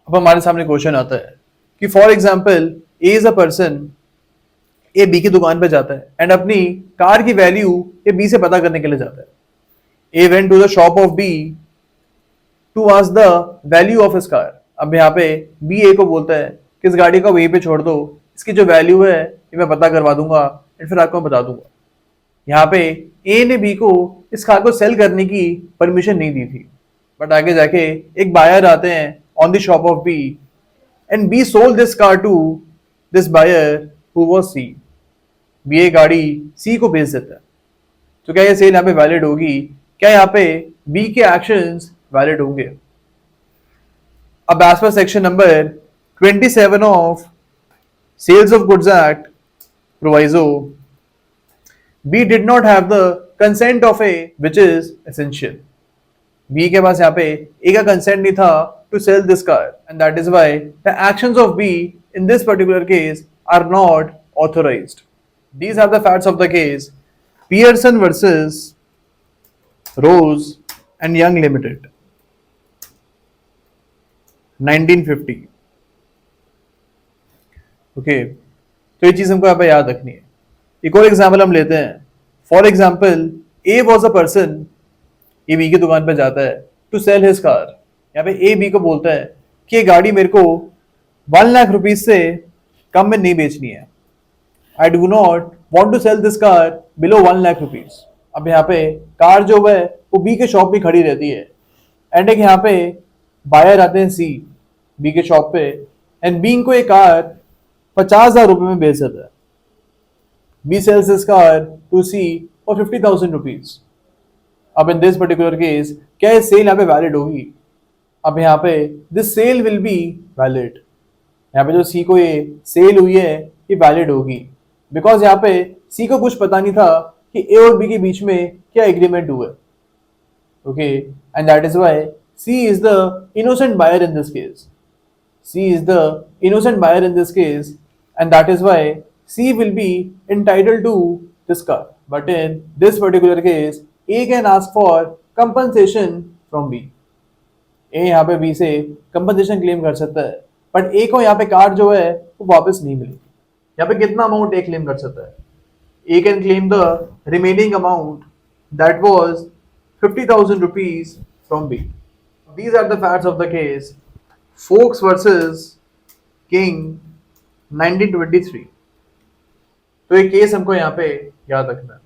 अब हमारे सामने क्वेश्चन आता है कि for example A is a person, A B की दुकान पे जाता है एंड अपनी कार की वैल्यू ए बी से पता करने के लिए जाता है। A went to the shop of B to ask the value of his car. अब यहाँ पे बी ए को बोलता है कि इस गाड़ी को वहीं पे छोड़ दो, इसकी जो वैल्यू है ये मैं पता करवा दूंगा एंड फिर आपको बता दूंगा। यहाँ पे ए ने बी को इस कार को सेल करने की परमिशन नहीं दी थी, बट आगे जाके एक बायर आते हैं on the shop of B and B sold this car to this buyer who was C. B A गाड़ी सी को बेच देता है। तो क्या ये सेल यहाँ पे वैलिड होगी? क्या यहाँ पे बी के एक्शंस वैलिड होंगे? अब as per section number 27 of sales of goods act proviso, B did not have the consent of A which is essential. B के पास यहाँ पे ए का कंसेंट नहीं था to sell this car and that is why the actions of B in this particular case are not authorised. These are the facts of the case. Pearson versus Rose and Young Limited, 1950. Okay, तो ये चीज हमको यहाँ पे याद रखनी है। एक और एग्जाम्पल हम लेते हैं। For example A was a person, A B की दुकान पे जाता है टू सेल हिज कार। यहाँ पे ए बी को बोलता है कि ये गाड़ी मेरे को 1 लाख रुपीज से कम में नहीं बेचनी है। I do not want to sell this car below 1 lakh rupees. अब यहाँ पे कार जो है वो बी के शॉप में खड़ी रहती है एंड एक यहाँ पे बायर आते हैं सी बी के शॉप पे एंड बी को एक कार 50,000 रुपए में बेच देता है। B sells this car to C for 50,000 rupees. अब इन दिस पर्टिकुलर केस क्या ये सेल यहाँ पे वैलिड होगी? अब यहाँ पे this sale will be valid. यहाँ पे जो सी को ये सेल हुई है ये वैलिड होगी बिकॉज यहाँ पे सी को कुछ पता नहीं था कि ए और बी के बीच में क्या एग्रीमेंट हुआ है। Okay, and that is why C is the innocent buyer in this case. C is the innocent buyer in this case and that is why C will be entitled to this car. But in this particular case A can ask for compensation from B. A यहाँ पे B से compensation claim कर सकता है but ए को यहाँ पे car जो है वो वापस नहीं मिली। यहाँ पे कितना अमाउंट ए क्लेम कर सकता है? A can claim the remaining amount that was 50,000 rupees from B. These are the facts of the case Foakes versus King 1923। तो ये केस हमको यहाँ पे याद रखना है।